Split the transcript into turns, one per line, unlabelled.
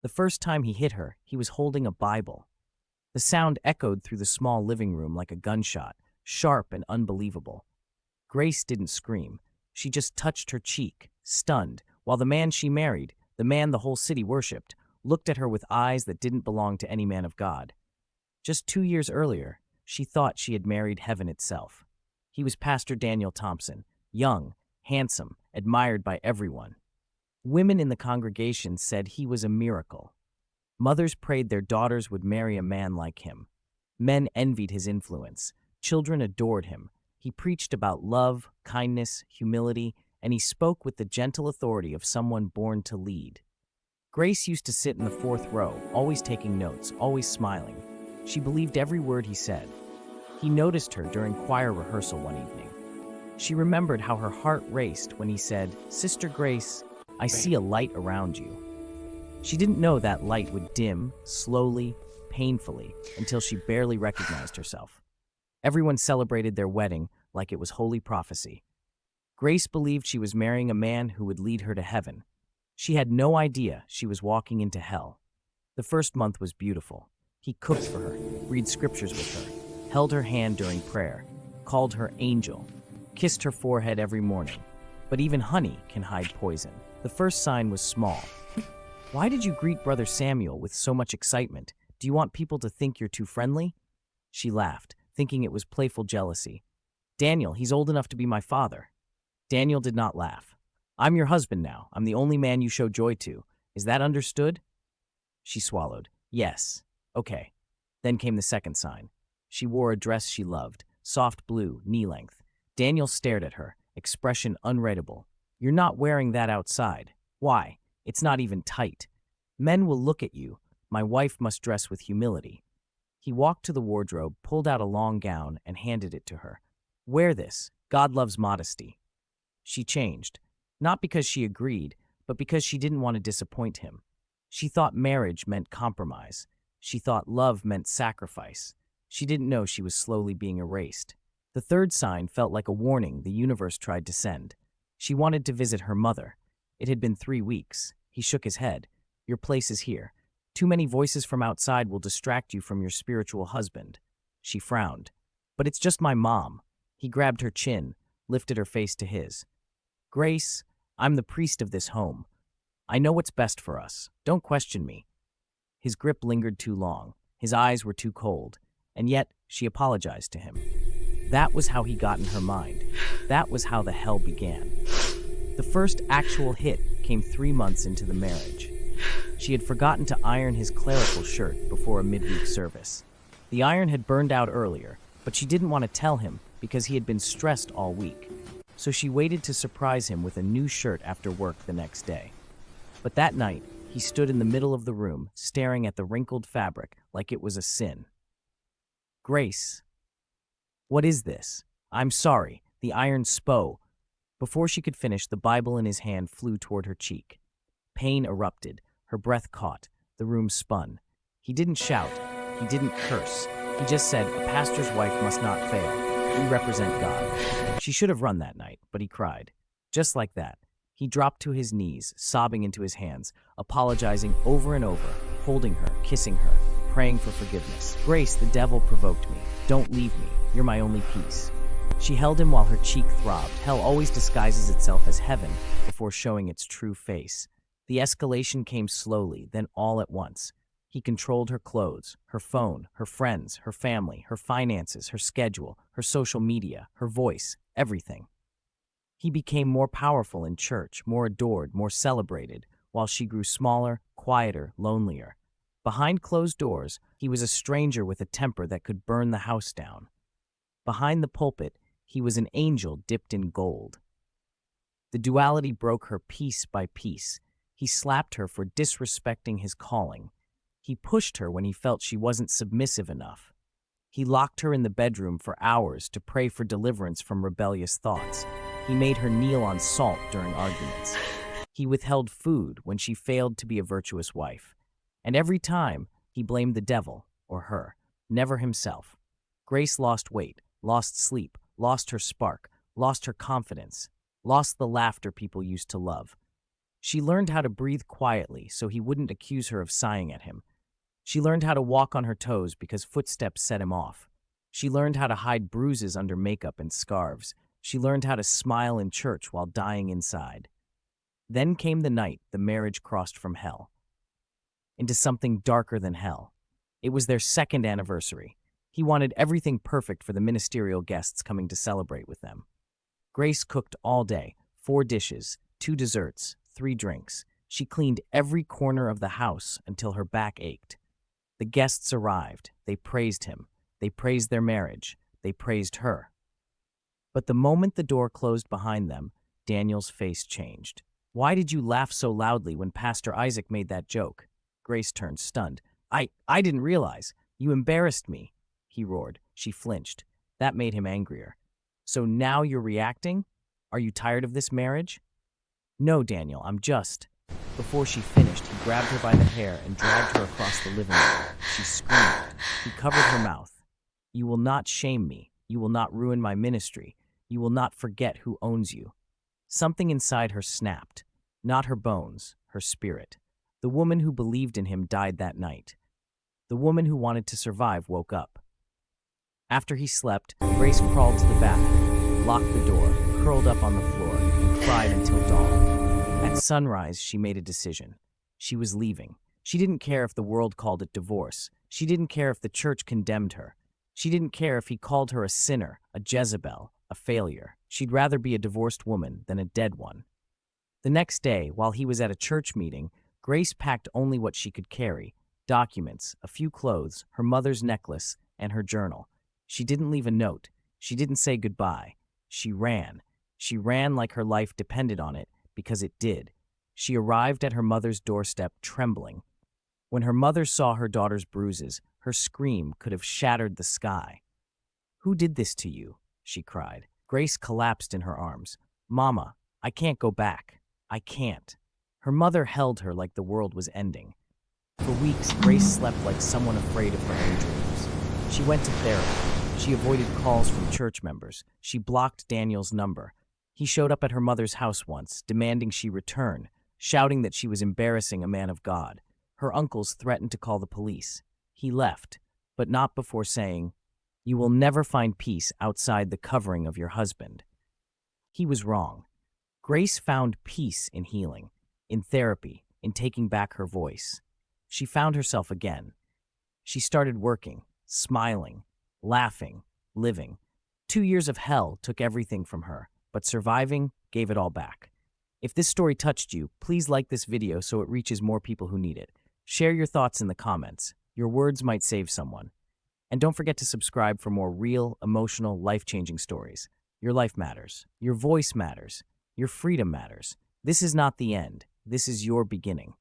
The first time he hit her, he was holding a Bible. The sound echoed through the small living room like a gunshot, sharp and unbelievable. Grace didn't scream. She just touched her cheek, stunned, while the man she married, the man the whole city worshipped, looked at her with eyes that didn't belong to any man of God. Just 2 years earlier, she thought she had married heaven itself. He was Pastor Daniel Thompson, young, handsome, admired by everyone. Women in the congregation said he was a miracle. Mothers prayed their daughters would marry a man like him. Men envied his influence. Children adored him. He preached about love, kindness, humility, and he spoke with the gentle authority of someone born to lead. Grace used to sit in the fourth row, always taking notes, always smiling. She believed every word he said. He noticed her during choir rehearsal one evening. She remembered how her heart raced when he said, "Sister Grace, I see a light around you." She didn't know that light would dim, slowly, painfully, until she barely recognized herself. Everyone celebrated their wedding like it was holy prophecy. Grace believed she was marrying a man who would lead her to heaven. She had no idea she was walking into hell. The first month was beautiful. He cooked for her, read scriptures with her, held her hand during prayer, called her angel, kissed her forehead every morning. But even honey can hide poison. The first sign was small. "Why did you greet Brother Samuel with so much excitement? Do you want people to think you're too friendly?" She laughed, thinking it was playful jealousy. "Daniel, he's old enough to be my father." Daniel did not laugh. "I'm your husband now. I'm the only man you show joy to. Is that understood?" She swallowed. "Yes. Okay." Then came the second sign. She wore a dress she loved, soft blue, knee-length. Daniel stared at her, expression unreadable. "You're not wearing that outside. Why? It's not even tight. Men will look at you. My wife must dress with humility." He walked to the wardrobe, pulled out a long gown, and handed it to her. "Wear this. God loves modesty." She changed, not because she agreed, but because she didn't want to disappoint him. She thought marriage meant compromise. She thought love meant sacrifice. She didn't know she was slowly being erased. The third sign felt like a warning the universe tried to send. She wanted to visit her mother. It had been 3 weeks. He shook his head. "Your place is here. Too many voices from outside will distract you from your spiritual husband." She frowned. "But it's just my mom." He grabbed her chin, lifted her face to his. "Grace, I'm the priest of this home. I know what's best for us. Don't question me." His grip lingered too long. His eyes were too cold. And yet, she apologized to him. That was how he got in her mind. That was how the hell began. The first actual hit came 3 months into the marriage. She had forgotten to iron his clerical shirt before a midweek service. The iron had burned out earlier, but she didn't want to tell him because he had been stressed all week. So she waited to surprise him with a new shirt after work the next day. But that night, he stood in the middle of the room, staring at the wrinkled fabric like it was a sin. "Grace, what is this?" "I'm sorry." The iron spoke. Before she could finish, the Bible in his hand flew toward her cheek. Pain erupted. Her breath caught. The room spun. He didn't shout. He didn't curse. He just said, "A pastor's wife must not fail. We represent God." She should have run that night, but he cried. Just like that. He dropped to his knees, sobbing into his hands, apologizing over and over, holding her, kissing her, praying for forgiveness. "Grace, the devil provoked me. Don't leave me. You're my only peace." She held him while her cheek throbbed. Hell always disguises itself as heaven before showing its true face. The escalation came slowly, then all at once. He controlled her clothes, her phone, her friends, her family, her finances, her schedule, her social media, her voice, everything. He became more powerful in church, more adored, more celebrated, while she grew smaller, quieter, lonelier. Behind closed doors, he was a stranger with a temper that could burn the house down. Behind the pulpit, he was an angel dipped in gold. The duality broke her piece by piece. He slapped her for disrespecting his calling. He pushed her when he felt she wasn't submissive enough. He locked her in the bedroom for hours to pray for deliverance from rebellious thoughts. He made her kneel on salt during arguments. He withheld food when she failed to be a virtuous wife. And every time, he blamed the devil, or her, never himself. Grace lost weight, lost sleep, lost her spark, lost her confidence, lost the laughter people used to love. She learned how to breathe quietly so he wouldn't accuse her of sighing at him. She learned how to walk on her toes because footsteps set him off. She learned how to hide bruises under makeup and scarves. She learned how to smile in church while dying inside. Then came the night the marriage crossed from hell into something darker than hell. It was their second anniversary. He wanted everything perfect for the ministerial guests coming to celebrate with them. Grace cooked all day, 4 dishes, 2 desserts, 3 drinks. She cleaned every corner of the house until her back ached. The guests arrived. They praised him. They praised their marriage. They praised her. But the moment the door closed behind them, Daniel's face changed. "Why did you laugh so loudly when Pastor Isaac made that joke?" Grace turned, stunned. I didn't realize. You embarrassed me," he roared. She flinched. That made him angrier. "So now you're reacting? Are you tired of this marriage?" "No, Daniel, I'm just..." Before she finished, he grabbed her by the hair and dragged her across the living room. She screamed. He covered her mouth. "You will not shame me. You will not ruin my ministry. You will not forget who owns you." Something inside her snapped. Not her bones, her spirit. The woman who believed in him died that night. The woman who wanted to survive woke up. After he slept, Grace crawled to the bathroom, locked the door, curled up on the floor, and cried until dawn. At sunrise, she made a decision. She was leaving. She didn't care if the world called it divorce. She didn't care if the church condemned her. She didn't care if he called her a sinner, a Jezebel, a failure. She'd rather be a divorced woman than a dead one. The next day, while he was at a church meeting, Grace packed only what she could carry: documents, a few clothes, her mother's necklace, and her journal. She didn't leave a note. She didn't say goodbye. She ran. She ran like her life depended on it, because it did. She arrived at her mother's doorstep trembling. When her mother saw her daughter's bruises, her scream could have shattered the sky. "Who did this to you?" she cried. Grace collapsed in her arms. "Mama, I can't go back. I can't." Her mother held her like the world was ending. For weeks, Grace slept like someone afraid of her own dreams. She went to therapy. She avoided calls from church members. She blocked Daniel's number. He showed up at her mother's house once, demanding she return, shouting that she was embarrassing a man of God. Her uncles threatened to call the police. He left, but not before saying, "You will never find peace outside the covering of your husband." He was wrong. Grace found peace in healing, in therapy, in taking back her voice. She found herself again. She started working, smiling, laughing, living. 2 years of hell took everything from her, but surviving gave it all back. If this story touched you, please like this video so it reaches more people who need it. Share your thoughts in the comments. Your words might save someone. And don't forget to subscribe for more real, emotional, life-changing stories. Your life matters. Your voice matters. Your freedom matters. This is not the end. This is your beginning.